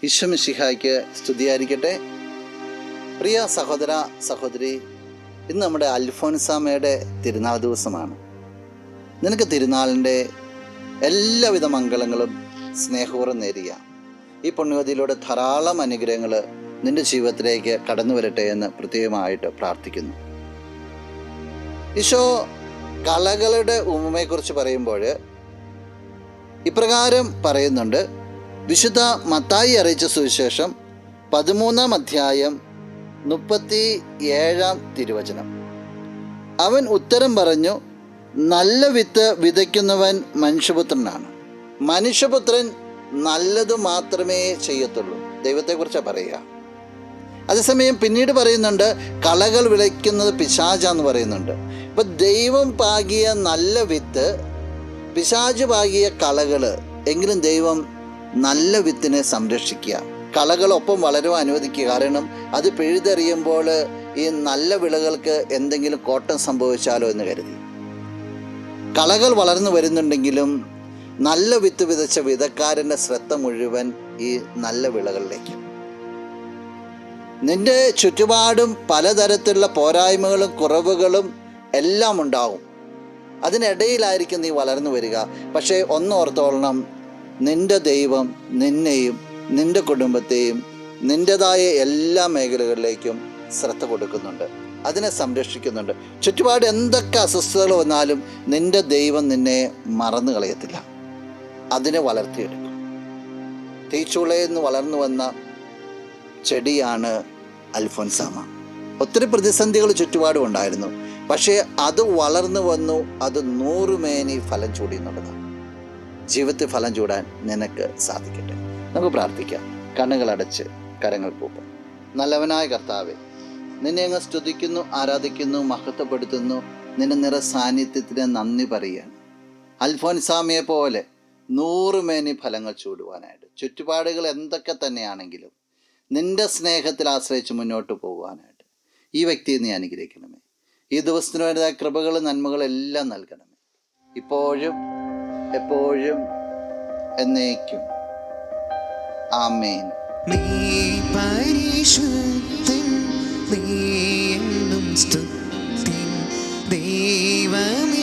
ഈശോ മിശിഹായ്ക്ക് സ്തുതിയായിരിക്കട്ടെ. പ്രിയ സഹോദര സഹോദരി, ഇന്ന് നമ്മുടെ അൽഫോൻസാമയുടെ തിരുനാൾ ദിവസമാണ്. നിനക്ക് തിരുനാളിൻ്റെ എല്ലാവിധ മംഗളങ്ങളും സ്നേഹപൂർവ്വം നേരുക. ഈ പുണ്യവതിയിലൂടെ ധാരാളം അനുഗ്രഹങ്ങൾ നിൻ്റെ ജീവിതത്തിലേക്ക് കടന്നു വരട്ടെ എന്ന് പ്രത്യേകമായിട്ട് പ്രാർത്ഥിക്കുന്നു. ഈശോ കളകളുടെ ഉപമയെക്കുറിച്ച് പറയുമ്പോൾ ഇപ്രകാരം പറയുന്നുണ്ട്. വിശുദ്ധ മത്തായി അറിയിച്ച സുവിശേഷം 13-ാം അധ്യായം 37-ാം തിരുവചനം. അവൻ ഉത്തരം പറഞ്ഞു, നല്ല വിത്ത് വിതയ്ക്കുന്നവൻ മനുഷ്യപുത്രനാണ്. മനുഷ്യപുത്രൻ നല്ലത് മാത്രമേ ചെയ്യത്തുള്ളൂ. ദൈവത്തെക്കുറിച്ചാണ് പറയുക. അതേസമയം പിന്നീട് പറയുന്നുണ്ട്, കളകൾ വിളയ്ക്കുന്നത് പിശാചാന്ന് പറയുന്നുണ്ട്. ഇപ്പം ദൈവം പാകിയ നല്ല വിത്ത്, പിശാച് പാകിയ കളകൾ. എങ്കിലും ദൈവം നല്ല വിത്തിനെ സംരക്ഷിക്കുക, കളകളൊപ്പം വളരുവാൻ അനുവദിക്കുക. കാരണം അത് പിഴുതെറിയുമ്പോൾ ഈ നല്ല വിളകൾക്ക് എന്തെങ്കിലും കോട്ടം സംഭവിച്ചാലോ എന്ന് കരുതി. കളകൾ വളർന്നു വരുന്നുണ്ടെങ്കിലും നല്ല വിത്ത് വിതച്ച വിതക്കാരൻ്റെ ശ്രദ്ധ മുഴുവൻ ഈ നല്ല വിളകളിലേക്ക്. നിന്റെ ചുറ്റുപാടും പലതരത്തിലുള്ള പോരായ്മകളും കുറവുകളും എല്ലാം ഉണ്ടാവും. അതിനിടയിലായിരിക്കും നീ വളർന്നു വരിക. പക്ഷേ ഒന്നോർത്തോളണം, നിന്റെ ദൈവം നിന്നെയും നിന്റെ കുടുംബത്തെയും നിൻ്റെതായ എല്ലാ മേഖലകളിലേക്കും ശ്രദ്ധ കൊടുക്കുന്നുണ്ട്, അതിനെ സംരക്ഷിക്കുന്നുണ്ട്. ചുറ്റുപാട് എന്തൊക്കെ അസ്വസ്ഥതകൾ വന്നാലും നിന്റെ ദൈവം നിന്നെ മറന്നു കളയത്തില്ല, അതിനെ വളർത്തിയെടുക്കും. തീച്ചൂളയെന്ന് വളർന്നു വന്ന ചെടിയാണ് അൽഫോൻസാമ. ഒത്തിരി പ്രതിസന്ധികൾ ചുറ്റുപാടും ഉണ്ടായിരുന്നു. പക്ഷേ അത് വളർന്നു വന്നു, അത് 100 മേനി ഫലം ചൂടി എന്നുള്ളതാണ്. ജീവിതത്തിൽ ഫലം ചൂടാൻ നിനക്ക് സാധിക്കട്ടെ. നമുക്ക് പ്രാർത്ഥിക്കാം. കണ്ണുകളടച്ച് കരങ്ങൾ കൂപ്പും. നല്ലവനായ കർത്താവേ, നിന്നെ അങ്ങ് സ്തുതിക്കുന്നു, ആരാധിക്കുന്നു, മഹത്വപ്പെടുത്തുന്നു. നിന്റെ നിറ സാന്നിധ്യത്തിന് നന്ദി പറയുകയാണ്. അൽഫോൻസാമയെ പോലെ 100 മേനി ഫലങ്ങൾ ചൂടുവാനായിട്ട് ചുറ്റുപാടുകൾ എന്തൊക്കെ തന്നെയാണെങ്കിലും നിന്റെ സ്നേഹത്തിൽ ആശ്രയിച്ച് മുന്നോട്ട് പോകുവാനായിട്ട് ഈ വ്യക്തിയെ നീ അനുഗ്രഹിക്കണമേ. ഈ ദിവസത്തിന് വേണ്ടതായ കൃപകളും നന്മകളും എല്ലാം നൽകണമേ, ഇപ്പോഴും എപ്പോഴും എന്നേക്കും. ആമേൻ. നീ പരിശുദ്ധൻ, നീ എന്നും സ്തുതി ദൈവം.